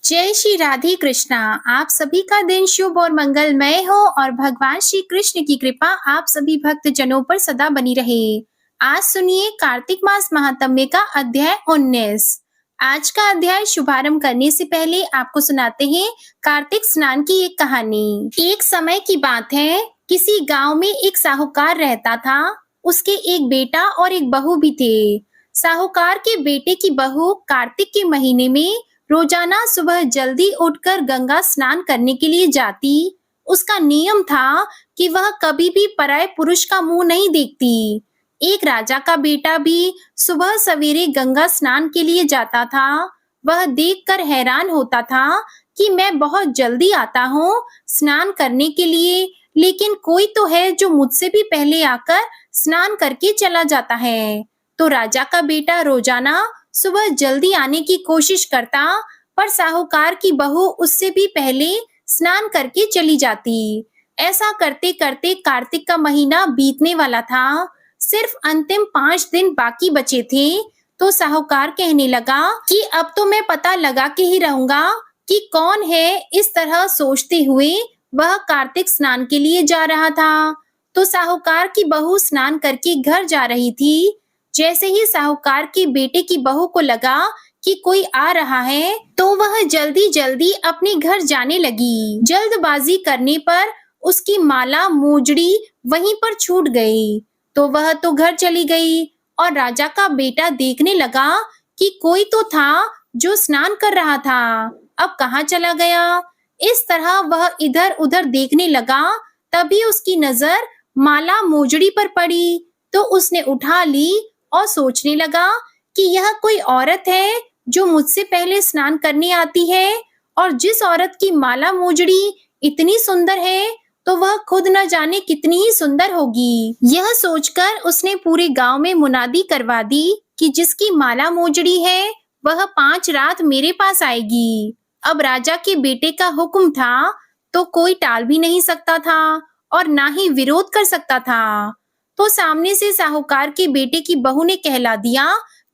जय श्री राधे कृष्णा। आप सभी का दिन शुभ और मंगलमय हो और भगवान श्री कृष्ण की कृपा आप सभी भक्त जनों पर सदा बनी रहे। आज सुनिए कार्तिक मास महात्म्य का अध्याय 19। आज का अध्याय शुभारंभ करने से पहले आपको सुनाते हैं कार्तिक स्नान की एक कहानी। एक समय की बात है, किसी गांव में एक साहूकार रहता था। उसके एक बेटा और एक बहू भी थे। साहूकार के बेटे की बहू कार्तिक के महीने में रोजाना सुबह जल्दी उठकर गंगा स्नान करने के लिए जाती। उसका नियम था कि वह कभी भी पराये पुरुष का मुंह नहीं देखती। एक राजा का बेटा भी सुबह सवेरे गंगा स्नान के लिए जाता था। वह देखकर हैरान होता था कि मैं बहुत जल्दी आता हूँ स्नान करने के लिए, लेकिन कोई तो है जो मुझसे भी पहले आकर स्नान करके चला जाता है। तो राजा का बेटा रोजाना सुबह जल्दी आने की कोशिश करता, पर साहूकार की बहू उससे भी पहले स्नान करके चली जाती। ऐसा करते करते कार्तिक का महीना बीतने वाला था। सिर्फ अंतिम 5 दिन बाकी बचे थे। तो साहूकार कहने लगा कि अब तो मैं पता लगा के ही रहूंगा कि कौन है। इस तरह सोचते हुए वह कार्तिक स्नान के लिए जा रहा था। तो साहूकार की बहू स्नान करके घर जा रही थी। जैसे ही साहूकार के बेटे की बहू को लगा कि कोई आ रहा है, तो वह जल्दी जल्दी अपने घर जाने लगी। जल्दबाजी करने पर उसकी माला मोजड़ी वहीं पर छूट गई। तो वह तो घर चली गई और राजा का बेटा देखने लगा कि कोई तो था जो स्नान कर रहा था, अब कहाँ चला गया। इस तरह वह इधर उधर देखने लगा। तभी उसकी नजर माला मोजड़ी पर पड़ी। तो उसने उठा ली और सोचने लगा कि यह कोई औरत है जो मुझसे पहले स्नान करने आती है, और जिस औरत की माला मोजड़ी इतनी सुंदर है तो वह खुद न जाने कितनी ही सुंदर होगी। यह सोचकर उसने पूरे गांव में मुनादी करवा दी कि जिसकी माला मोजड़ी है वह 5 रात मेरे पास आएगी। अब राजा के बेटे का हुक्म था तो कोई टाल भी नहीं सकता था और ना ही विरोध कर सकता था। तो सामने से साहूकार के बेटे की बहू ने कहला दिया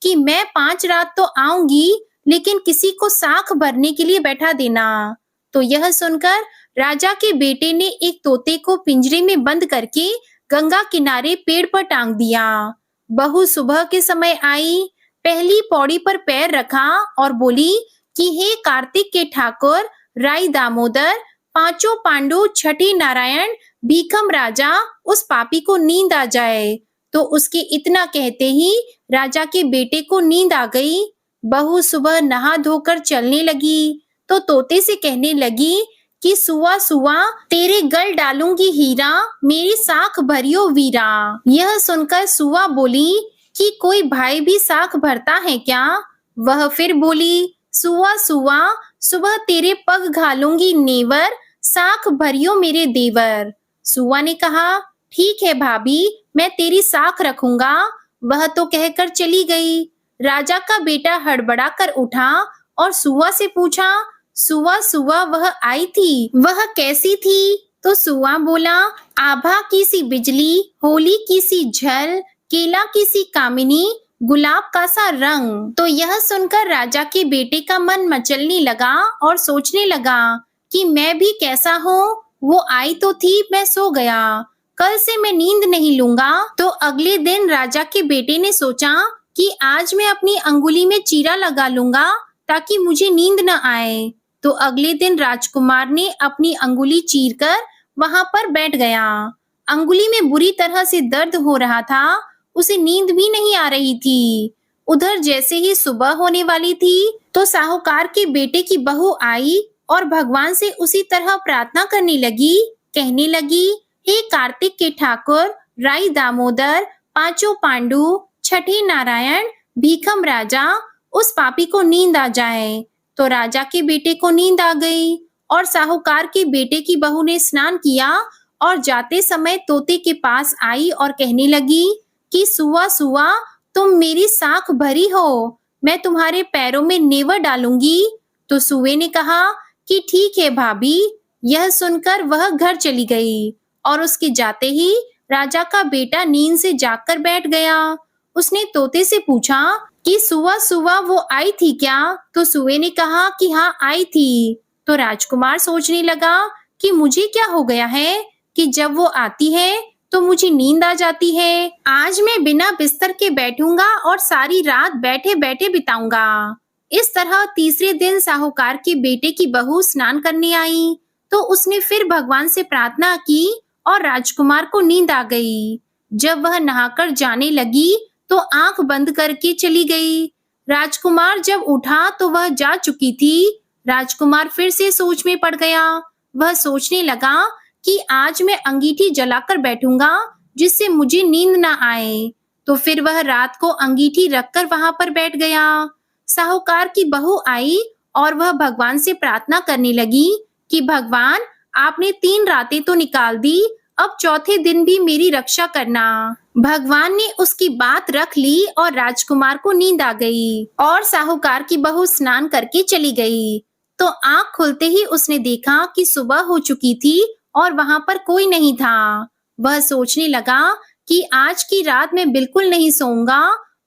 कि मैं 5 रात तो आऊंगी, लेकिन किसी को साख भरने के लिए बैठा देना। तो यह सुनकर राजा के बेटे ने एक तोते को पिंजरे में बंद करके गंगा किनारे पेड़ पर टांग दिया। बहू सुबह के समय आई, पहली पौड़ी पर पैर रखा और बोली कि हे कार्तिक के ठाकुर, राई दामोदर, 5 पांडु, छठी नारायण, भीखम राजा, उस पापी को नींद आ जाए। तो उसके इतना कहते ही राजा के बेटे को नींद आ गई। बहू सुबह नहा धोकर चलने लगी तो तोते से कहने लगी कि सुआ सुआ तेरे गल डालूंगी हीरा, मेरी साख भरियो वीरा। यह सुनकर सुआ बोली कि कोई भाई भी साख भरता है क्या। वह फिर बोली, सुआ सुआ सुबह तेरे पग घालूंगी नेवर, साख भरियो मेरे देवर। सुआ ने कहा, ठीक है भाभी, मैं तेरी साख रखूंगा। वह तो कहकर चली गई। राजा का बेटा हड़बड़ा कर उठा और सुआ से पूछा, सुआ सुआ वह आई थी, वह कैसी थी। तो सुआ बोला, आभा की सी बिजली, होली की सी झल, केला की सी कामिनी, गुलाब का सा रंग। तो यह सुनकर राजा के बेटे का मन मचलने लगा और सोचने लगा कि मैं भी कैसा हूँ। वो आई तो थी, मैं सो गया, कल से मैं नींद नहीं लूंगा। तो अगले दिन राजा के बेटे ने सोचा कि आज मैं अपनी अंगुली में चीरा लगा लूंगा ताकि मुझे नींद न आए। तो अगले दिन राजकुमार ने अपनी अंगुली चीरकर वहां पर बैठ गया। अंगुली में बुरी तरह से दर्द हो रहा था, उसे नींद भी नहीं आ रही थी। उधर जैसे ही सुबह होने वाली थी तो साहूकार के बेटे की बहू आई और भगवान से उसी तरह प्रार्थना करने लगी। कहने लगी, हे कार्तिक के ठाकुर, राई दामोदर, 5 पांडु, छठी नारायण, भीखम राजा, उस पापी को नींद आ जाए। तो राजा के बेटे को नींद आ गई और साहूकार के बेटे की बहू ने स्नान किया और जाते समय तोते के पास आई और कहने लगी कि सुआ सुआ तुम मेरी साख भरी हो, मैं तुम्हारे पैरों में नेवर डालूंगी। तो सुए ने कहा कि ठीक है भाभी। यह सुनकर वह घर चली गई और उसके जाते ही राजा का बेटा नींद से जागकर बैठ गया। उसने तोते से पूछा कि सुबह सुबह वो आई थी क्या? तो सुए ने कहा कि हाँ आई थी। तो राजकुमार सोचने लगा कि मुझे क्या हो गया है कि जब वो आती है तो मुझे नींद आ जाती है। आज मैं बिना बिस्तर के बैठूंगा और सारी रात बैठे बैठे बिताऊंगा। इस तरह तीसरे दिन साहूकार के बेटे की बहू स्नान करने आई तो उसने फिर भगवान से प्रार्थना की और राजकुमार को नींद आ गई। जब वह नहाकर जाने लगी तो आंख बंद करके चली गई। राजकुमार जब उठा तो वह जा चुकी थी। राजकुमार फिर से सोच में पड़ गया। वह सोचने लगा कि आज मैं अंगीठी जलाकर बैठूंगा जिससे मुझे नींद ना आए। तो फिर वह रात को अंगीठी रखकर वहां पर बैठ गया। साहूकार की बहू आई और वह भगवान से प्रार्थना करने लगी कि भगवान, आपने 3 रातें तो निकाल दी, अब चौथे दिन भी मेरी रक्षा करना। भगवान ने उसकी बात रख ली और राजकुमार को नींद आ गई और साहूकार की बहू स्नान करके चली गई। तो आंख खुलते ही उसने देखा कि सुबह हो चुकी थी और वहां पर कोई नहीं था। वह सोचने लगा कि आज की रात मैं बिल्कुल नहीं सोऊंगा।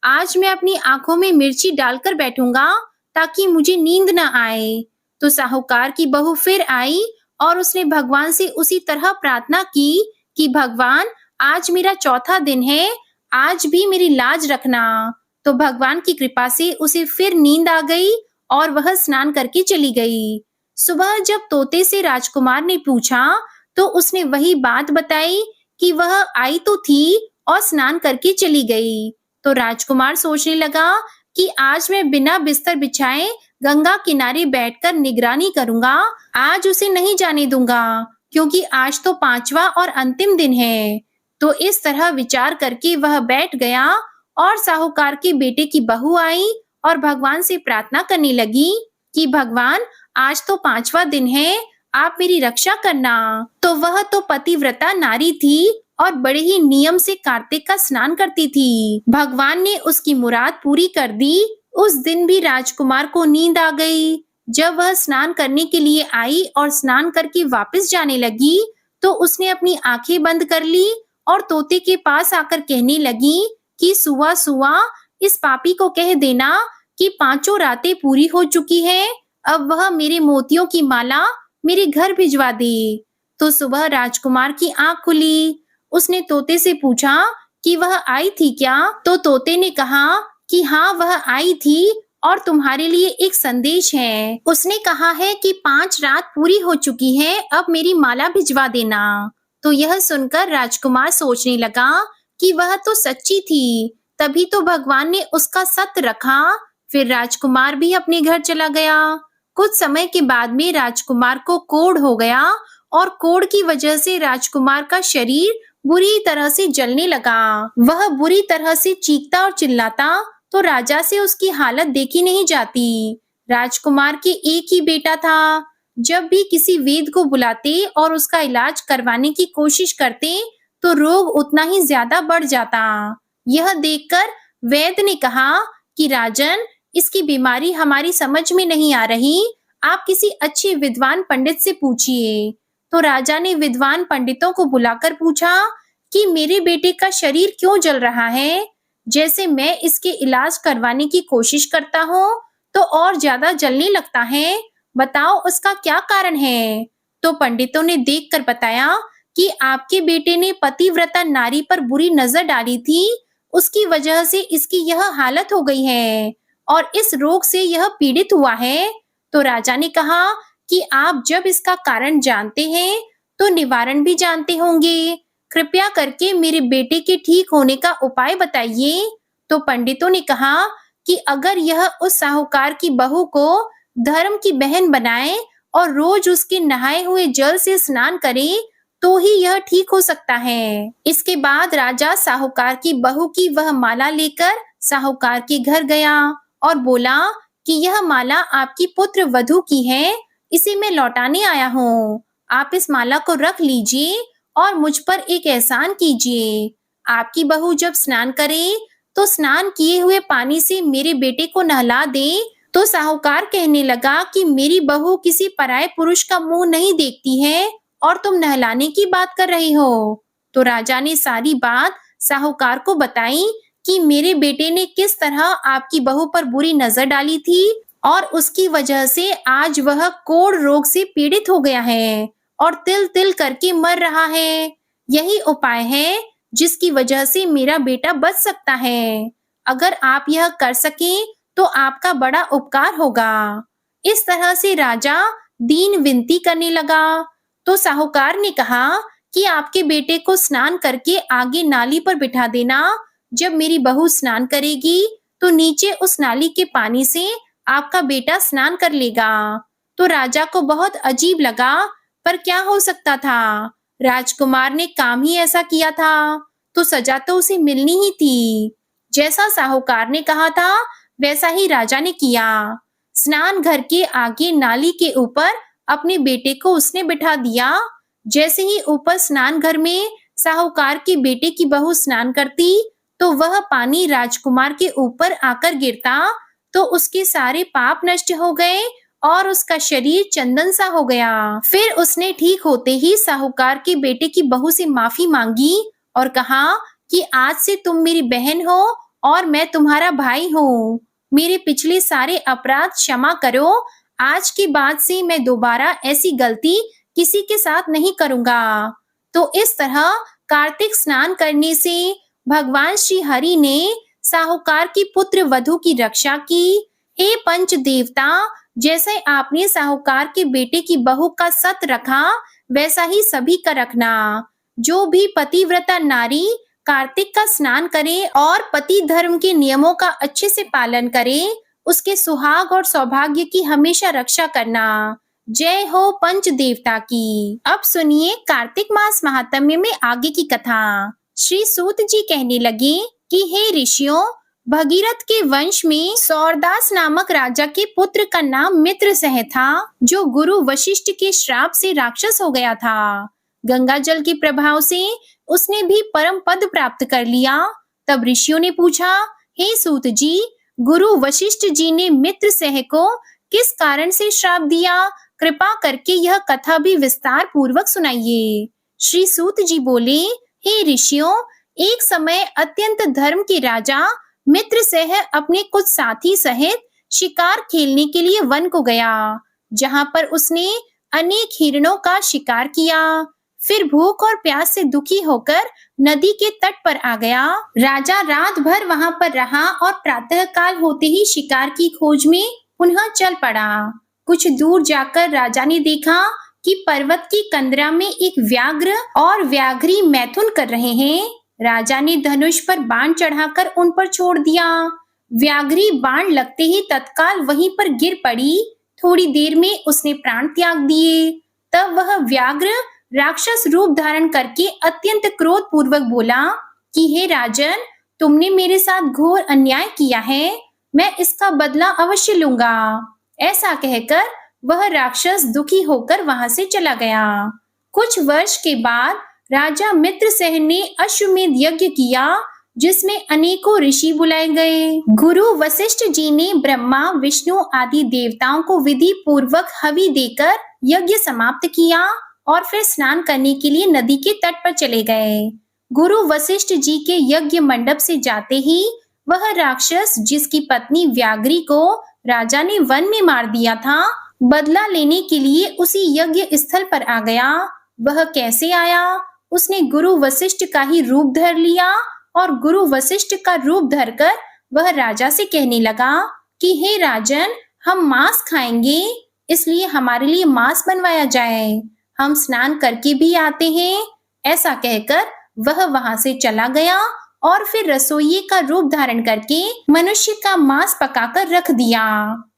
आज मैं अपनी आंखों में मिर्ची डालकर बैठूंगा ताकि मुझे नींद न आए। तो साहूकार की बहू फिर आई और उसने भगवान से उसी तरह प्रार्थना की कि भगवान, आज मेरा चौथा दिन है, आज भी मेरी लाज रखना। तो भगवान की कृपा से उसे फिर नींद आ गई और वह स्नान करके चली गई। सुबह जब तोते से राजकुमार ने पूछा तो उसने वही बात बताई कि वह आई तो थी और स्नान करके चली गई। तो राजकुमार सोचने लगा कि आज मैं बिना बिस्तर बिछाए गंगा किनारे बैठकर निगरानी करूंगा। आज उसे नहीं जाने दूंगा क्योंकि आज तो 5वां और अंतिम दिन है। तो इस तरह विचार करके वह बैठ गया और साहूकार के बेटे की बहू आई और भगवान से प्रार्थना करने लगी कि भगवान, आज तो 5वां दिन है, आप मेरी रक्षा करना। तो वह तो पतिव्रता नारी थी और बड़े ही नियम से कार्तिक का स्नान करती थी। भगवान ने उसकी मुराद पूरी कर दी। उस दिन भी राजकुमार को नींद आ गई। जब वह स्नान करने के लिए आई और स्नान करके वापस जाने लगी तो उसने अपनी आंखें बंद कर ली और तोते के पास आकर कहने लगी कि सुआ सुआ, इस पापी को कह देना कि 5 रातें पूरी हो चुकी है, अब वह मेरे मोतियों की माला मेरे घर भिजवा दे। तो सुबह राजकुमार की आंख खुली। उसने तोते से पूछा कि वह आई थी क्या? तो तोते ने कहा कि हाँ, वह आई थी और तुम्हारे लिए एक संदेश है। उसने कहा है कि 5 रात पूरी हो चुकी है, अब मेरी माला भिजवा देना। तो यह सुनकर राजकुमार सोचने लगा कि वह तो सच्ची थी, तभी तो भगवान ने उसका सत्य रखा। फिर राजकुमार भी अपने घर चला गया। कुछ समय के बाद में राजकुमार को कोढ़ हो गया और कोढ़ की वजह से राजकुमार का शरीर बुरी तरह से जलने लगा। वह बुरी तरह से चीखता और चिल्लाता तो राजा से उसकी हालत देखी नहीं जाती। राजकुमार के एक ही बेटा था। जब भी किसी वैद्य को बुलाते और उसका इलाज करवाने की कोशिश करते तो रोग उतना ही ज्यादा बढ़ जाता। यह देखकर वैद्य ने कहा कि राजन, इसकी बीमारी हमारी समझ में नहीं आ रही, आप किसी अच्छे विद्वान पंडित से पूछिए। तो राजा ने विद्वान पंडितों को बुलाकर पूछा कि मेरे बेटे का शरीर क्यों जल रहा है? जैसे मैं इसके इलाज करवाने की कोशिश करता हूँ तो और ज्यादा जलने लगता है, बताओ उसका क्या कारण है? तो पंडितों ने देखकर बताया कि आपके बेटे ने पतिव्रता नारी पर बुरी नजर डाली थी, उसकी वजह से इसकी यह हालत हो गई है और इस रोग से यह पीड़ित हुआ है। तो राजा ने कहा कि आप जब इसका कारण जानते हैं तो निवारण भी जानते होंगे, कृपया करके मेरे बेटे के ठीक होने का उपाय बताइए। तो पंडितों ने कहा कि अगर यह उस साहूकार की बहू को धर्म की बहन बनाए और रोज उसके नहाए हुए जल से स्नान करे तो ही यह ठीक हो सकता है। इसके बाद राजा साहूकार की बहू की वह माला लेकर साहूकार के घर गया और बोला कि यह माला आपकी पुत्र वधू की है, इसे मैं लौटाने आया हूँ। आप इस माला को रख लीजिए और मुझ पर एक एहसान कीजिए। आपकी बहू जब स्नान करे तो स्नान किए हुए पानी से मेरे बेटे को नहला दे। तो साहूकार कहने लगा कि मेरी बहू किसी पराये पुरुष का मुंह नहीं देखती है और तुम नहलाने की बात कर रही हो। तो राजा ने सारी बात साहूकार को बताई कि मेरे बेटे ने किस तरह आपकी बहू पर बुरी नजर डाली थी और उसकी वजह से आज वह कोढ़ रोग से पीड़ित हो गया है और तिल तिल करके मर रहा है। यही उपाय है जिसकी वजह से मेरा बेटा बच सकता है। अगर आप यह कर सकें तो आपका बड़ा उपकार होगा। इस तरह से राजा दीन विनती करने लगा। तो साहूकार ने कहा कि आपके बेटे को स्नान करके आगे नाली पर बिठा देना। जब मेरी बहू स्नान करेगी तो नीचे उस नाली के पानी से आपका बेटा स्नान कर लेगा। तो राजा को बहुत अजीब लगा, पर क्या हो सकता था, राजकुमार ने काम ही ऐसा किया था, तो सजा तो उसे मिलनी ही थी। जैसा साहूकार ने कहा था वैसा ही राजा ने किया। स्नान घर के आगे नाली के ऊपर अपने बेटे को उसने बिठा दिया। जैसे ही ऊपर स्नान घर में साहूकार के बेटे की बहू स्नान करती तो वह पानी राजकुमार के ऊपर आकर गिरता, तो उसके सारे पाप नष्ट हो गए और उसका शरीर चंदन सा हो गया। फिर उसने ठीक होते ही साहूकार के बेटे की बहू से माफी मांगी और कहा कि आज से तुम मेरी बहन हो और मैं तुम्हारा भाई हूँ। मेरे पिछले सारे अपराध क्षमा करो। आज के बाद से मैं दोबारा ऐसी गलती किसी के साथ नहीं करूंगा। तो इस तरह कार्तिक स्नान करने से भगवान श्री हरि ने साहूकार की पुत्र वधू की रक्षा की। हे पंच देवता, जैसे आपने साहूकार के बेटे की बहू का सत रखा वैसा ही सभी का रखना। जो भी पतिव्रता नारी कार्तिक का स्नान करे और पति धर्म के नियमों का अच्छे से पालन करे, उसके सुहाग और सौभाग्य की हमेशा रक्षा करना। जय हो पंच देवता की। अब सुनिए कार्तिक मास महात्म्य में आगे की कथा। श्री सूत जी कहने लगे कि हे ऋषियों, भगीरथ के वंश में सौरदास नामक राजा के पुत्र का नाम मित्रसेन था, जो गुरु वशिष्ठ के श्राप से राक्षस हो गया था। गंगा जल के प्रभाव से उसने भी परम पद प्राप्त कर लिया। तब ऋषियों ने पूछा, हे सूत जी, गुरु वशिष्ठ जी ने मित्रसेन को किस कारण से श्राप दिया? कृपा करके यह कथा भी विस्तार पूर्वक सुनाइए। श्री सूत जी बोले, हे ऋषियों, एक समय अत्यंत धर्म के राजा मित्रसेन अपने कुछ साथी सहित शिकार खेलने के लिए वन को गया, जहां पर उसने अनेक हिरणों का शिकार किया। फिर भूख और प्यास से दुखी होकर नदी के तट पर आ गया। राजा रात भर वहां पर रहा और प्रातः काल होते ही शिकार की खोज में पुनः चल पड़ा। कुछ दूर जाकर राजा ने देखा कि पर्वत की कंदरा में एक व्याघ्र और व्याघ्री मैथुन कर रहे हैं। राजा ने धनुष पर बाण चढ़ाकर उन पर छोड़ दिया। व्याघ्री बाण लगते ही तत्काल वहीं पर गिर पड़ी। थोड़ी देर में उसने प्राण त्याग दिए। तब वह व्याघ्र राक्षस रूप धारण करके अत्यंत क्रोध पूर्वक बोला कि हे राजन, तुमने मेरे साथ घोर अन्याय किया है, मैं इसका बदला अवश्य लूंगा। ऐसा कहकर वह राक्षस दुखी होकर वहां से चला गया। कुछ वर्ष के बाद राजा मित्रसेन ने अश्वमेध यज्ञ किया, जिसमें अनेकों ऋषि बुलाए गए। गुरु वशिष्ठ जी ने ब्रह्मा, विष्णु आदि देवताओं को विधि पूर्वक हवि देकर यज्ञ समाप्त किया और फिर स्नान करने के लिए नदी के तट पर चले गए। गुरु वशिष्ठ जी के यज्ञ मंडप से जाते ही वह राक्षस, जिसकी पत्नी व्याघ्री को राजा ने वन में मार दिया था, बदला लेने के लिए उसी यज्ञ स्थल पर आ गया। वह कैसे आया? उसने गुरु वशिष्ठ का ही रूप धर लिया और गुरु वशिष्ठ का रूप धरकर वह राजा से कहने लगा कि हे राजन, हम मांस खाएंगे, इसलिए हमारे लिए मांस बनवाया जाए। हम स्नान करके भी आते हैं। ऐसा कहकर वह वहां से चला गया और फिर रसोइये का रूप धारण करके मनुष्य का मांस पकाकर रख दिया।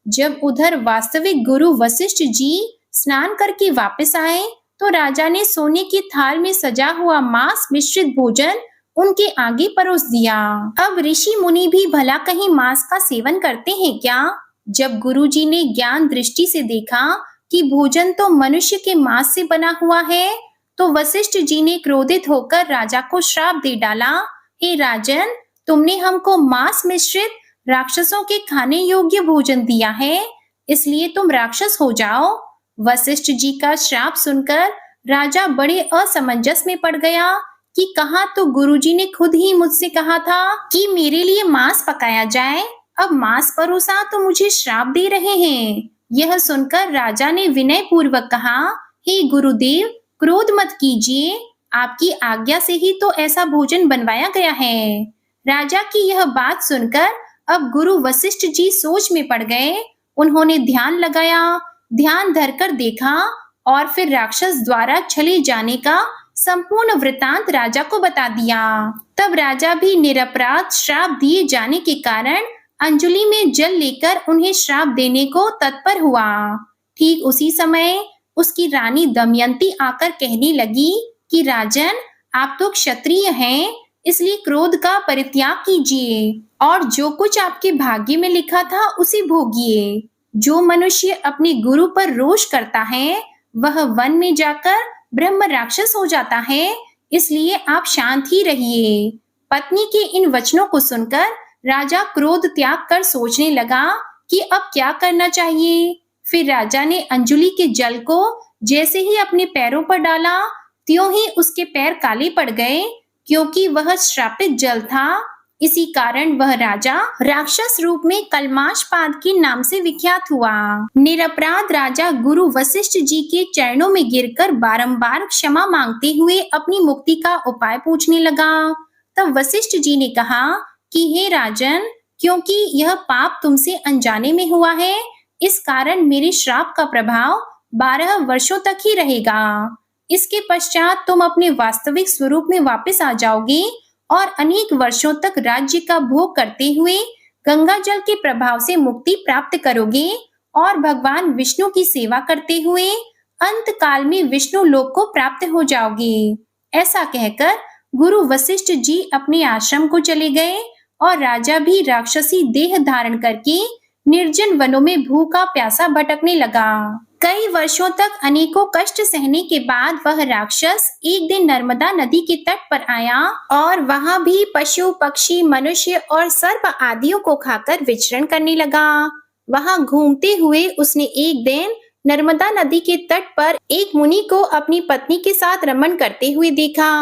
जब उधर वास्तविक गुरु वशिष्ठ जी स्नान करके वापस आए तो राजा ने सोने की थाल में सजा हुआ मांस मिश्रित भोजन उनके आगे परोस दिया। अब ऋषि मुनि भी भला कहीं मांस का सेवन करते हैं क्या? जब गुरुजी ने ज्ञान दृष्टि से देखा कि भोजन तो मनुष्य के मांस से बना हुआ है, तो वशिष्ठ जी ने क्रोधित होकर राजा को श्राप दे डाला, हे राजन, तुमने हमको मांस मिश्रित राक्षसों के खाने योग्य भोजन दिया है, इसलिए तुम राक्षस हो जाओ। वशिष्ठ जी का श्राप सुनकर राजा बड़े असमंजस में पड़ गया कि कहा तो गुरुजी ने खुद ही मुझसे कहा था कि मेरे लिए मांस पकाया जाए, अब मांस परोसा तो मुझे श्राप दे रहे हैं। यह सुनकर राजा ने विनय पूर्वक कहा, हे गुरुदेव, क्रोध मत कीजिए, आपकी आज्ञा से ही तो ऐसा भोजन बनवाया गया है। राजा की यह बात सुनकर अब गुरु वशिष्ठ जी सोच में पड़ गए। उन्होंने ध्यान लगाया, ध्यान धरकर देखा और फिर राक्षस द्वारा छले जाने का संपूर्ण वृतांत राजा को बता दिया। तब राजा भी निरपराध श्राप दिए जाने के कारण अंजलि में जल लेकर उन्हें श्राप देने को तत्पर हुआ। ठीक उसी समय उसकी रानी दमयंती आकर कहने लगी कि राजन, आप तो क्षत्रिय हैं, इसलिए क्रोध का परित्याग कीजिए और जो कुछ आपके भाग्य में लिखा था उसे भोगिए। जो मनुष्य अपने गुरु पर रोष करता है वह वन में जाकर ब्रह्म राक्षस हो जाता है, इसलिए आप शांत ही रहिए। पत्नी के इन वचनों को सुनकर राजा क्रोध त्याग कर सोचने लगा कि अब क्या करना चाहिए। फिर राजा ने अंजलि के जल को जैसे ही अपने पैरों पर डाला, त्यों ही उसके पैर काले पड़ गए, क्योंकि वह श्रापित जल था। इसी कारण वह राजा राक्षस रूप में कलमाशपाद के नाम से विख्यात हुआ। निरपराध राजा गुरु वशिष्ठ जी के चरणों में गिरकर बारंबार क्षमा मांगते हुए अपनी मुक्ति का उपाय पूछने लगा। तब वशिष्ठ जी ने कहा कि हे राजन, क्योंकि यह पाप तुमसे अनजाने में हुआ है, इस कारण मेरे श्राप का प्रभाव 12 वर्षों तक ही रहेगा। इसके पश्चात तुम अपने वास्तविक स्वरूप में वापस आ जाओगे और अनेक वर्षों तक राज्य का भोग करते हुए गंगा जल के प्रभाव से मुक्ति प्राप्त करोगे और भगवान विष्णु की सेवा करते हुए अंत काल में विष्णु लोक को प्राप्त हो जाओगे। ऐसा कहकर गुरु वशिष्ठ जी अपने आश्रम को चले गए और राजा भी राक्षसी देह धारण करके निर्जन वनों में भूखा प्यासा भटकने लगा। कई वर्षों तक अनेकों कष्ट सहने के बाद वह राक्षस एक दिन नर्मदा नदी के तट पर आया और वहां भी पशु, पक्षी, मनुष्य और सर्प आदियों को खाकर विचरण करने लगा। वहां घूमते हुए उसने एक दिन नर्मदा नदी के तट पर एक मुनि को अपनी पत्नी के साथ रमण करते हुए देखा।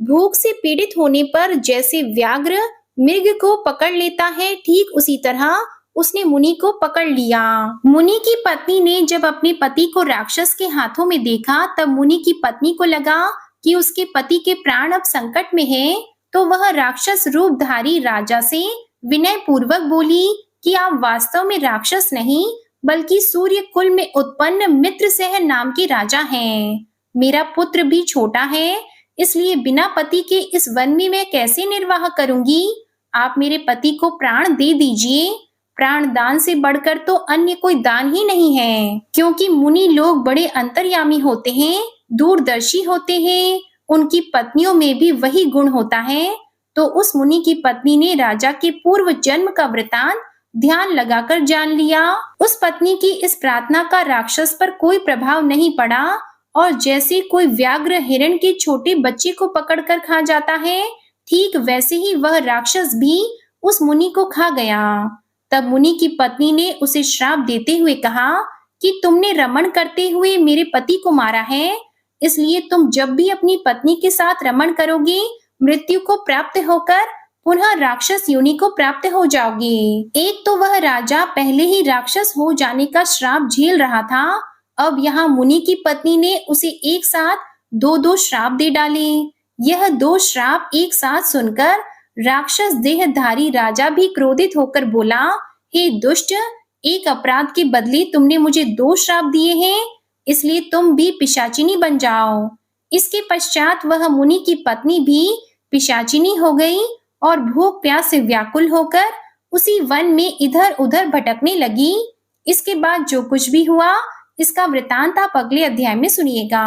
भूख से पीड़ित होने पर जैसे व्याघ्र मृग को पकड़ लेता है, ठीक उसी तरह उसने मुनि को पकड़ लिया। मुनि की पत्नी ने जब अपने पति को राक्षस के हाथों में देखा, तब मुनि की पत्नी को लगा कि उसके पति के प्राण अब संकट में हैं, तो वह राक्षस रूपधारी राजा से विनय पूर्वक बोली कि आप वास्तव में राक्षस नहीं बल्कि सूर्य कुल में उत्पन्न मित्रसेन नाम के राजा हैं। मेरा पुत्र भी छोटा है, इसलिए बिना पति के इस वन में मैं कैसे निर्वाह करूंगी। आप मेरे पति को प्राण दे दीजिए। प्राण दान से बढ़कर तो अन्य कोई दान ही नहीं है, क्योंकि मुनि लोग बड़े अंतर्यामी होते हैं, दूरदर्शी होते हैं, उनकी पत्नियों में भी वही गुण होता है। तो उस मुनि की पत्नी ने राजा के पूर्व जन्म का वृतांत ध्यान लगाकर जान लिया। उस पत्नी की इस प्रार्थना का राक्षस पर कोई प्रभाव नहीं पड़ा और जैसे कोई व्याघ्र हिरण के छोटे बच्चे को पकड़कर खा जाता है, ठीक वैसे ही वह राक्षस भी उस मुनि को खा गया। तब मुनि की पत्नी ने उसे श्राप देते हुए कहा कि तुमने रमण करते हुए मेरे पति को मारा है, इसलिए तुम जब भी अपनी पत्नी के साथ रमण करोगे, मृत्यु को प्राप्त होकर पुनः राक्षस योनि को प्राप्त हो जाओगे। एक तो वह राजा पहले ही राक्षस हो जाने का श्राप झेल रहा था, अब यहाँ मुनि की पत्नी ने उसे एक साथ दो श्राप दे डाले। यह 2 श्राप एक साथ सुनकर राक्षस देहधारी राजा भी क्रोधित होकर बोला, हे दुष्ट, एक अपराध के बदले तुमने मुझे 2 श्राप दिए हैं, इसलिए तुम भी पिशाचिनी बन जाओ। इसके पश्चात वह मुनि की पत्नी भी पिशाचिनी हो गई और भूख प्यास से व्याकुल होकर उसी वन में इधर उधर भटकने लगी। इसके बाद जो कुछ भी हुआ, इसका वृतांत आप अगले अध्याय में सुनिएगा।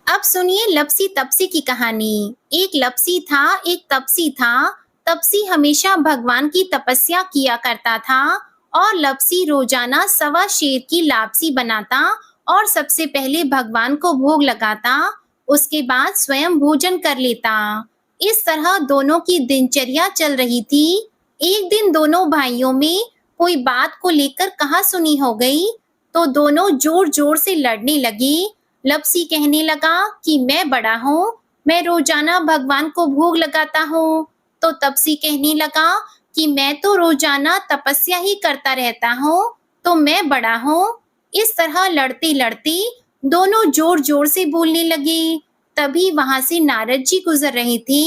अब सुनिए लपसी तपसी की कहानी। एक लपसी था, एक तपसी था। तपसी हमेशा भगवान की तपस्या किया करता था और लपसी रोजाना 1.25 शेर की लापसी बनाता और सबसे पहले भगवान को भोग लगाता, उसके बाद स्वयं भोजन कर लेता। इस तरह दोनों की दिनचर्या चल रही थी। एक दिन दोनों भाइयों में कोई बात को लेकर कहासुनी हो गई, तो दोनों जोर जोर से लड़ने लगे। लपसी कहने लगा कि मैं बड़ा हूँ मैं रोजाना भगवान को भोग लगाता हूँ। तो तपसी कहने लगा कि मैं तो रोजाना तपस्या ही करता रहता हूँ, तो मैं बड़ा हूँ। इस तरह लड़ते लड़ते दोनों जोर जोर से बोलने लगे। तभी वहां से नारद जी गुजर रहे थे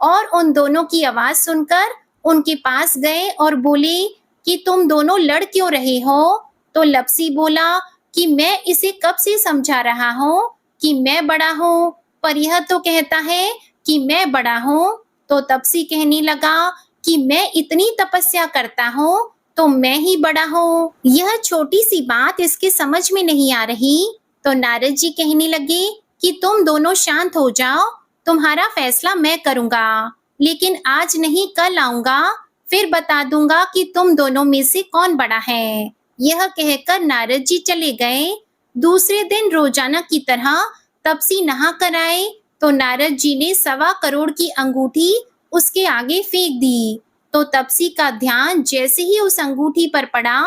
और उन दोनों की आवाज सुनकर उनके पास गए और बोले कि तुम दोनों लड़ क्यों रहे हो? तो लपसी बोला कि मैं इसे कब से समझा रहा हूँ कि मैं बड़ा हूँ, पर यह तो कहता है कि मैं बड़ा हूँ। तो तपसी कहने लगा कि मैं इतनी तपस्या करता हूँ, तो मैं ही बड़ा हूँ। यह छोटी सी बात इसके समझ में नहीं आ रही। तो नारद जी कहने लगे कि तुम दोनों शांत हो जाओ, तुम्हारा फैसला मैं करूंगा, लेकिन आज नहीं कल आऊंगा, फिर बता दूंगा कि तुम दोनों में से कौन बड़ा है। यह कहकर नारद जी चले गए। दूसरे दिन रोजाना की तरह तपसी नहा कर आए तो नारद जी ने 1.25 करोड़ की अंगूठी उसके आगे फेंक दी। तो तपसी का ध्यान जैसे ही उस अंगूठी पर पड़ा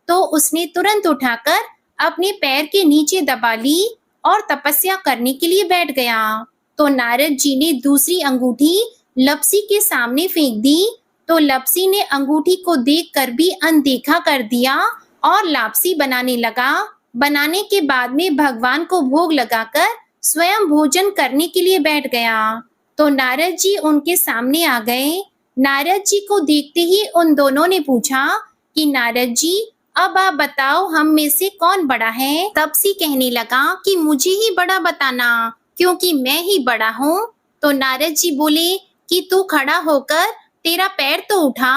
तो उसने तुरंत उठाकर अपने पैर के नीचे दबा ली और तपस्या करने के लिए बैठ गया। तो नारद जी ने दूसरी अंगूठी लपसी के सामने फेंक दी। तो लपसी ने अंगूठी को देखकर भी अनदेखा कर दिया और लापसी बनाने लगा। बनाने के बाद में भगवान को भोग लगाकर स्वयं भोजन करने के लिए बैठ गया। तो नारद जी उनके सामने आ गए। नारद जी को देखते ही उन दोनों ने पूछा कि नारद जी, अब आप बताओ हम में से कौन बड़ा है? तपसी कहने लगा कि मुझे ही बड़ा बताना, क्योंकि मैं ही बड़ा हूँ। तो नारद जी बोले कि तू खड़ा होकर तेरा पैर तो उठा।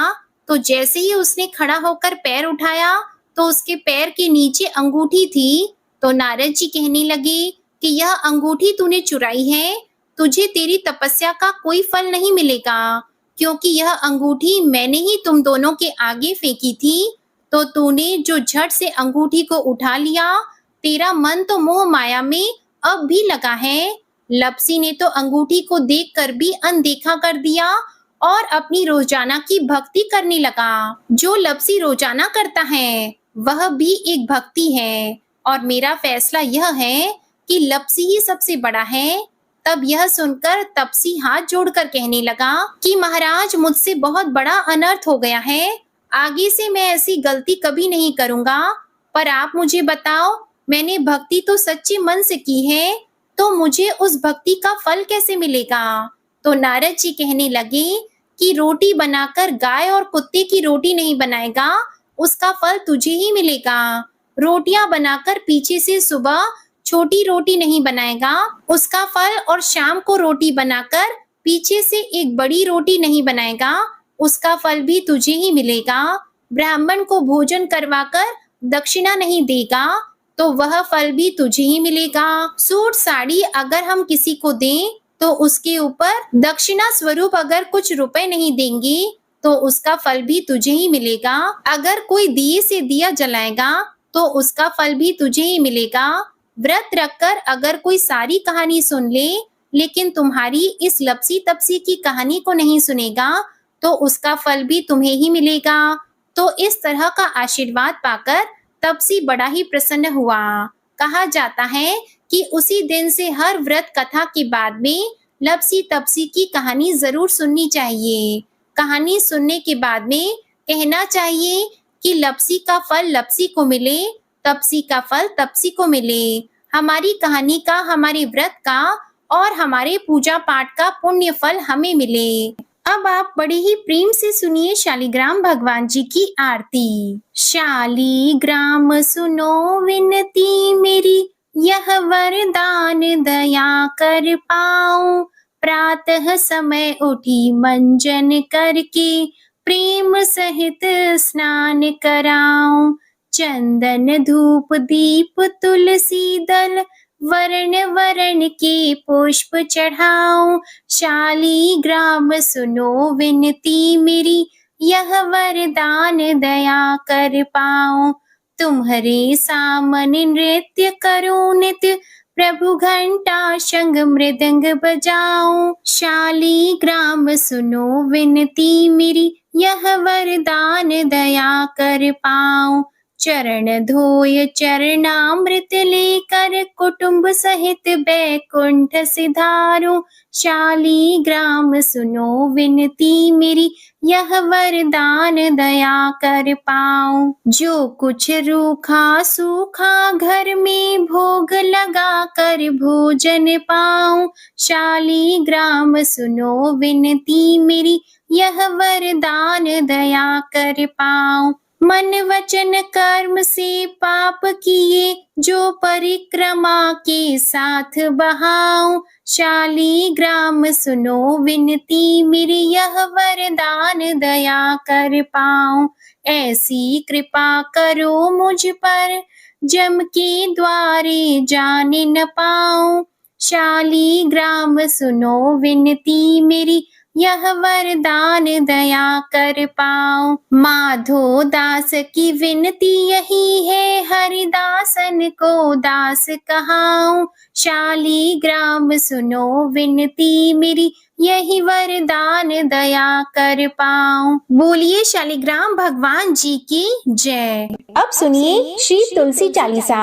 तो जैसे ही उसने खड़ा होकर पैर उठाया तो उसके पैर के नीचे अंगूठी थी। तो नारद जी कहने लगे कि यह अंगूठी तूने चुराई है, तुझे तेरी तपस्या का कोई फल नहीं मिलेगा, क्योंकि यह अंगूठी मैंने ही तुम दोनों के आगे फेंकी थी। तो तूने जो झट से अंगूठी को उठा लिया, तेरा मन तो मोह माया में अब भी लगा है। लपसी ने तो अंगूठी को देखकर भी अनदेखा कर दिया और अपनी रोजाना की भक्ति करने लगा। जो लपसी रोजाना करता है वह भी एक भक्ति है, और मेरा फैसला यह है कि लपसी ही सबसे बड़ा है। तब यह सुनकर तपसी हाथ जोड़कर कहने लगा कि महाराज, मुझसे बहुत बड़ा अनर्थ हो गया है, आगे से मैं ऐसी गलती कभी नहीं करूंगा। पर आप मुझे बताओ, मैंने भक्ति तो सच्चे मन से की है, तो मुझे उस भक्ति का फल कैसे मिलेगा? तो नारद जी कहने लगे कि रोटी बनाकर गाय और कुत्ते की रोटी नहीं बनाएगा, उसका फल तुझे ही मिलेगा। रोटियां बनाकर पीछे से सुबह छोटी रोटी नहीं बनाएगा, उसका फल, और शाम को रोटी बनाकर पीछे से एक बड़ी रोटी नहीं बनाएगा, उसका फल भी तुझे ही मिलेगा। ब्राह्मण को भोजन करवाकर दक्षिणा नहीं देगा, तो वह फल भी तुझे ही मिलेगा। सूट साड़ी अगर हम किसी को दें तो उसके ऊपर दक्षिणा स्वरूप अगर कुछ रुपए नहीं देंगे तो उसका फल भी तुझे ही मिलेगा। अगर कोई दिए से दिया जलाएगा तो उसका फल भी तुझे ही मिलेगा। व्रत रखकर अगर कोई सारी कहानी सुन ले लेकिन तुम्हारी इस लपसी तपसी की कहानी को नहीं सुनेगा तो उसका फल भी तुम्हें ही मिलेगा। तो इस तरह का आशीर्वाद पाकर तपसी बड़ा ही प्रसन्न हुआ। कहा जाता है कि उसी दिन से हर व्रत कथा के बाद में लपसी तपसी की कहानी जरूर सुननी चाहिए। कहानी सुनने के बाद में कहना चाहिए कि लपसी का फल लपसी को मिले, तपसी का फल तपसी को मिले। हमारी कहानी का, हमारे व्रत का और हमारे पूजा पाठ का पुण्य फल हमें मिले। अब आप बड़े ही प्रेम से सुनिए शालिग्राम भगवान जी की आरती। शालिग्राम सुनो विनती मेरी, यह वरदान दया कर पाऊं। प्रातः समय उठी मंजन करके, प्रेम सहित स्नान कराऊं। चंदन धूप दीप तुलसी दल, वर्ण वर्ण के पुष्प चढ़ाऊं। शालिग्राम सुनो विनती मेरी, यह वरदान दया कर पाऊं। तुम्हारे सामने नृत्य करूं नित्य, प्रभु घंटा शंख मृदंग बजाऊं। शालिग्राम सुनो विनती मेरी, यह वरदान दया कर पाऊं। चरण धोय चरणामृत लेकर कुटुंब सहित बैकुंठ सिधारो। शालीग्राम सुनो विनती मेरी, यह वरदान दया कर पाऊं। जो कुछ रूखा सूखा घर में भोग लगा कर भोजन पाऊं। शालीग्राम सुनो विनती मेरी, यह वरदान दया कर पाऊं। मन वचन कर्म से पाप किए, जो परिक्रमा के साथ बहाऊं। शालीग्राम सुनो विनती मेरी, यह वरदान दया कर पाऊं। ऐसी कृपा करो मुझ पर, जम के द्वारे जाने न पाऊं। शालीग्राम सुनो विनती मेरी, यह वरदान दया कर पाऊं। माधो दास की विनती यही है, हरिदासन को दास कहाऊं। शालीग्राम सुनो विनती मेरी, यही वरदान दया कर पाऊं। बोलिए शालीग्राम भगवान जी की जय। अब सुनिए श्री तुलसी चालीसा।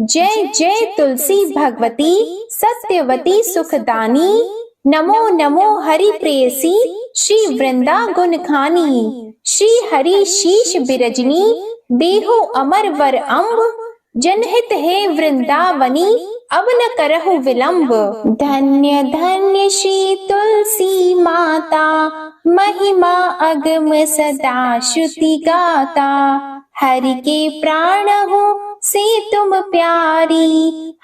जय जय तुलसी भगवती, सत्यवती सुखदानी। नमो नमो हरि प्रेयसी, श्री वृंदा गुण खानी। श्री हरि शीश बिरजनी, देहो अमर वर अम्ब। जनहित है वृंदावनी, अब न करहु विलंब। धन्य धन्य श्री तुलसी माता, महिमा अगम सदा श्रुति गाता। हरि के प्राण हो से तुम प्यारी,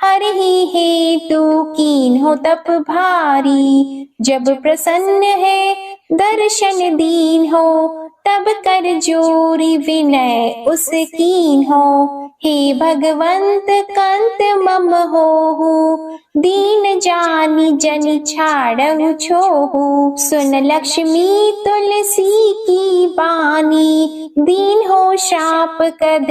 हरि हेतु कीन हो तप भारी। जब प्रसन्न है दर्शन दीन हो, तब कर जोरी विनय उस कीन हो। हे भगवंत कंत मम होहु, दीन जानी जन छाड़हु छोहु। सुन लक्ष्मी तुलसी की बानी, दीन हो शाप कद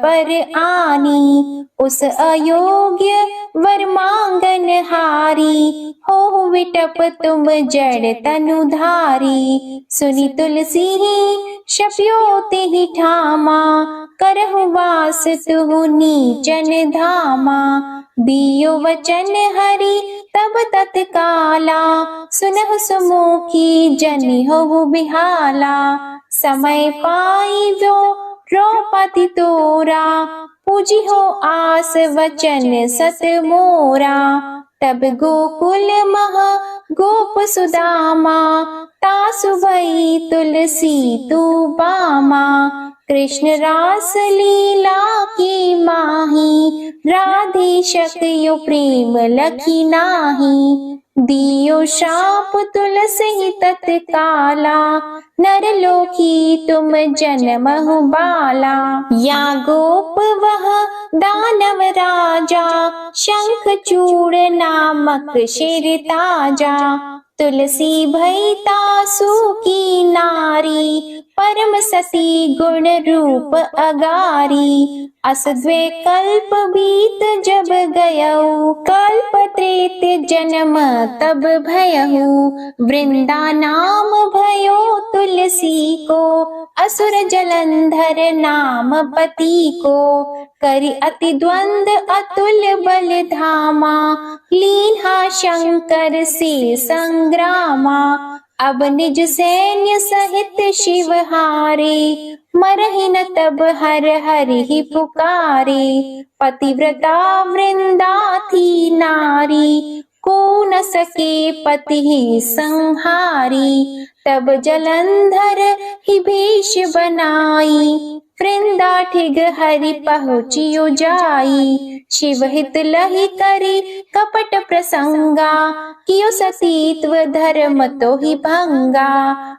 पर आनी। उस अयोग्य वर मांगन हारी, हो विटप तुम जड़ तनुधारी। सुनी तुलसी शप्यो तेहि ठामा, करहु वास तुहु नीचन धामा। दियो वचन हरि तब तत्काला, सुनहु सुमुखी जनि होहु बिहाला। समय पाई वो द्रौपदी तोरा, पूजी हो आस वचन सत मोरा। तब गोकुल महा गोप सुदामा, तासु भई तुलसी तू बामा। कृष्ण रास लीला की माही, राधे शक्यो प्रेम लखी नाही। दियो शाप तुलसी तत्काला, नर लोकी तुम जन्महु बाला। या गोप वह दानव राजा, शंख चूड़ नामक शिर ताजा। तुलसी भई तासु की नारी, परम सती गुण रूप अगारी। अस द्वे कल्प बीत जब गयऊ, कल्प त्रेत जन्म तब भयहु। वृंदा नाम भयो तुलसी को, असुर जलंधर नाम पति को। करि अति द्वंद अतुल बल धामा, लीन्हा शंकर से संग्रामा। अब निज सैन्य सहित शिव हारे, मरहि न तब हर हरि ही पुकारे। पतिव्रता वृंदा थी नारी, को न सके पति ही संहारी। तब जलंधर ही भेष बनाई, वृंदा ठिग हरि पहुँचियो जाई। शिव हित लहि करी कपट प्रसंगा, कियो सतीत्व धर्म तो ही भंगा।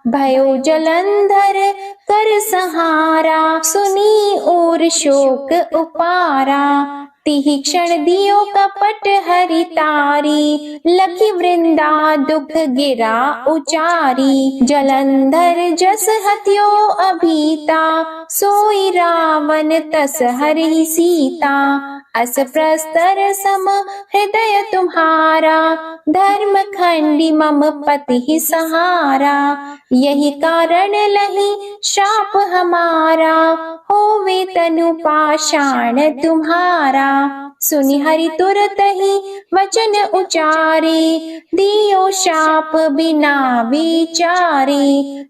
भयो जलंधर कर संहारा, सुनी और शोक उपारा। तिहि क्षण दियो कपट हरि तारी, लखी वृंदा दुख गिरा उचारी। जलंधर जस हत्यो अभीता, सोई रावण तस हरि सीता। अस प्रस्तर सम हृदय तुम्हारा, धर्म खंडी मम पति सहारा। यही कारण लही श्राप हमारा, होवे तनु पाषाण तुम्हारा। सुनि हरि तुरत ही वचन उचारे, दियो शाप बिना विचारे।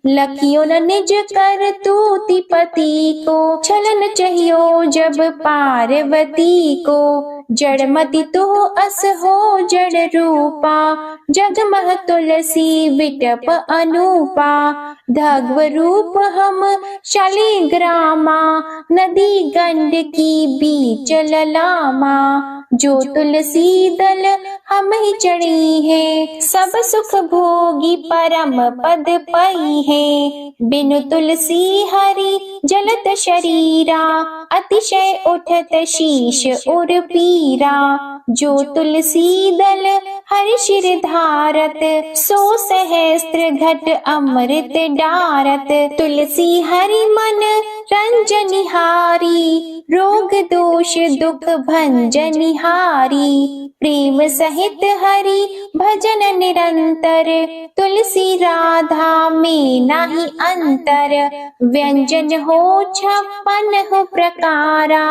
लखियो न निज कर तूति पति को, छलन चाहियो जब पार्वती को। जड़मति तो अस हो जड़ रूपा, जगमह तुलसी विटप अनूपा। धग्व रूप हम शालिग्रामा, नदी गंड की बीच ललामा। जो तुलसी दल हम ही चढ़ी है, सब सुख भोगी परम पद पई है। बिनु तुलसी हरि जलत शरीरा, अतिशय उठत शीश उर पीरा। जो तुलसी दल हरि शिर धारत, सो सहस्त्र घट अमृत डारत। तुलसी हरि मन रंजनिहारी, रोग दोष दुख भंजनिहारी। प्रेम सहित हरि भजन निरंतर, तुलसी राधा में नाही अंतर। व्यंजन हो 56 प्रकारा,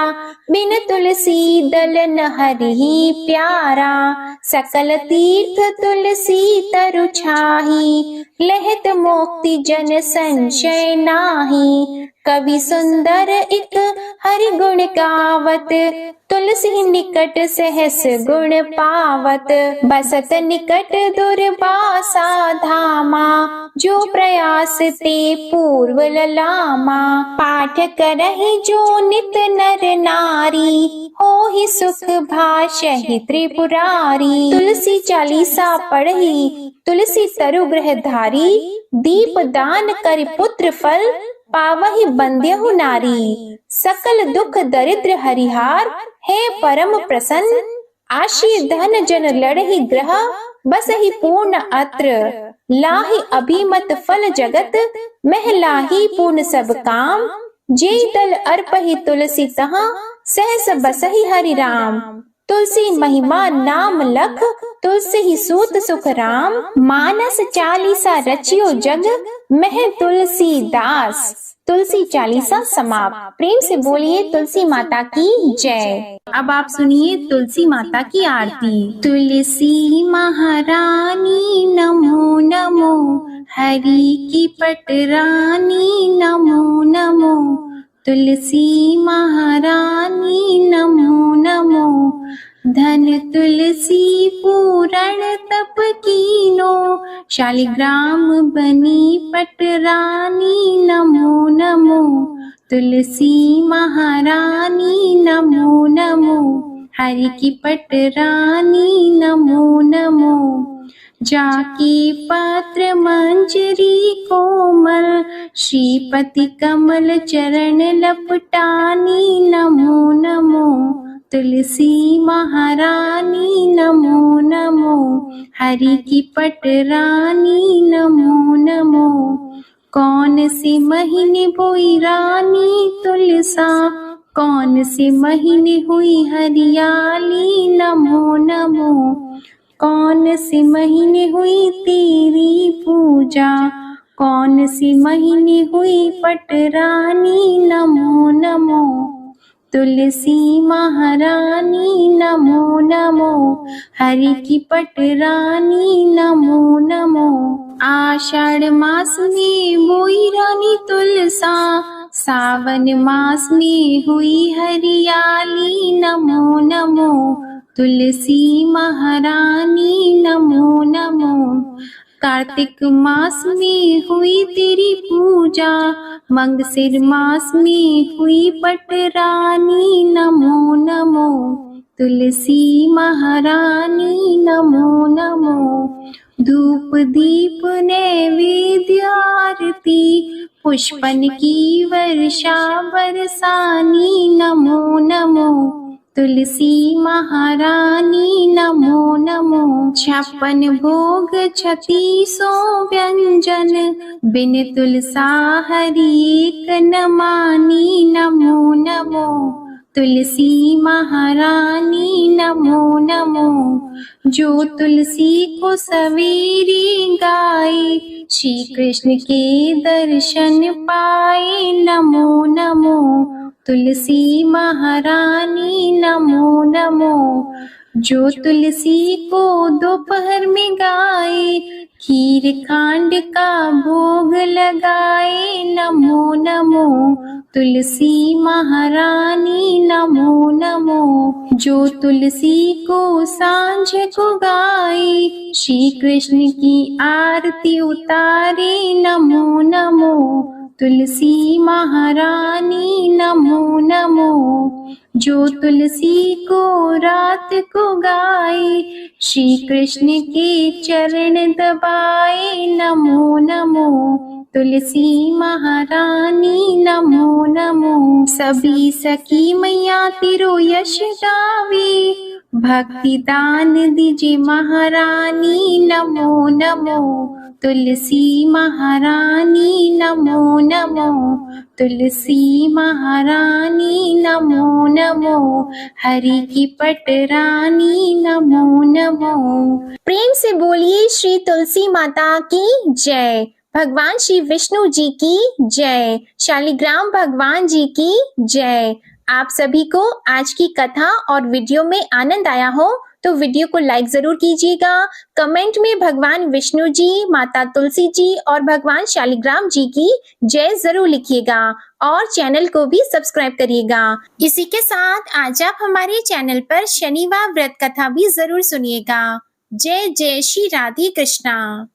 बिन तुलसी दल न हरि प्यारा। सकल तीर्थ तुलसी तरु छाही, लहत मोक्ति जन संशय नाही। कवि सुंदर एक हरि गुण गावत, तुलसी निकट सहस गुण पावत। बसत निकट दुर्वासा धामा, जो प्रयास ते पूर्व ललामा। पाठ करहि जो नित नर नारी, होहि सुख भाषहि त्रिपुरारी। तुलसी चालीसा पढ़ी तुलसी तरु ग्रह धारी, दीप दान कर पुत्र फल पावहि बंध्यहु नारी। सकल दुख दरिद्र हरिहार, है परम प्रसन्न। आशी धन जन लड़हि ग्रह, बसहि पूर्ण अत्र। लाहि अभिमत फल जगत, मह लाहि पूर्ण सब काम। जे दल अर्पहि तुलसी तहाँ, सहस बसहि हरि राम। तुलसी महिमा नाम लख, तुलसी ही सूत सुख राम। मानस चालीसा रचियो जग, मह तुलसी दास। तुलसी चालीसा समाप्त। प्रेम से बोलिए तुलसी माता की जय। अब आप सुनिए तुलसी माता की आरती। तुलसी महारानी नमो नमो, हरि की पटरानी नमो नमो। तुलसी महारानी नमो नमो, धन तुलसी पूरण तप कीनो। शालिग्राम बनी पटरानी नमो नमो। तुलसी महारानी नमो नमो, हरि की पटरानी नमो नमो। जाकी पत्र मंजरी कोमल, श्रीपति कमल चरण लपटानी नमो नमो। तुलसी महारानी नमो नमो, हरि की पटरानी नमो नमो। कौन से महीने बोई रानी तुलसा, कौन से महीने हुई हरियाली नमो नमो। कौन से महीने हुई तेरी पूजा, कौन से महीने हुई पटरानी नमो नमो। तुलसी महारानी नमो नमो, हरि की पटरानी नमो नमो। आषाढ़ मास में बोई रानी तुलसा, सावन मास में हुई हरियाली नमो नमो। तुलसी महारानी नमो नमो। कार्तिक मास में हुई तेरी पूजा, मंगसिर मास में हुई पटरानी नमो नमो। तुलसी महारानी नमो नमो। धूप दीप नैवेद्य आरती, पुष्पन की वर्षा बरसानी नमो नमो। तुलसी महारानी नमो नमो। 56 भोग 3600 व्यंजन, बिन तुलसा हरि एक न मानी नमो नमो। तुलसी महारानी नमो नमो। जो तुलसी को सवेरे गाए, श्री कृष्ण के दर्शन पाए। नमो नमो तुलसी महारानी नमो नमो। जो तुलसी को दोपहर में गाए, खीर खांड का भोग लगाए। नमो नमो तुलसी महारानी नमो नमो। जो तुलसी को सांझ को गाए, श्री कृष्ण की आरती उतारे। नमो नमो तुलसी महारानी नमो नमो। जो तुलसी को रात को गाए, श्री कृष्ण के चरण दबाए। नमो नमो तुलसी महारानी नमो नमो। सभी सखी मैया तेरो यश गावे, भक्ति दान दीजिए महारानी। नमो नमो तुलसी महारानी नमो नमो। तुलसी महारानी नमो नमो। हरि की पटरानी नमो नमो। प्रेम से बोलिए श्री तुलसी माता की जय। भगवान श्री विष्णु जी की जय। शालिग्राम भगवान जी की जय। आप सभी को आज की कथा और वीडियो में आनंद आया हो तो वीडियो को लाइक जरूर कीजिएगा। कमेंट में भगवान विष्णु जी, माता तुलसी जी और भगवान शालिग्राम जी की जय जरूर लिखिएगा और चैनल को भी सब्सक्राइब करिएगा। इसी के साथ आज आप हमारे चैनल पर शनिवार व्रत कथा भी जरूर सुनिएगा। जय जय श्री राधे कृष्णा।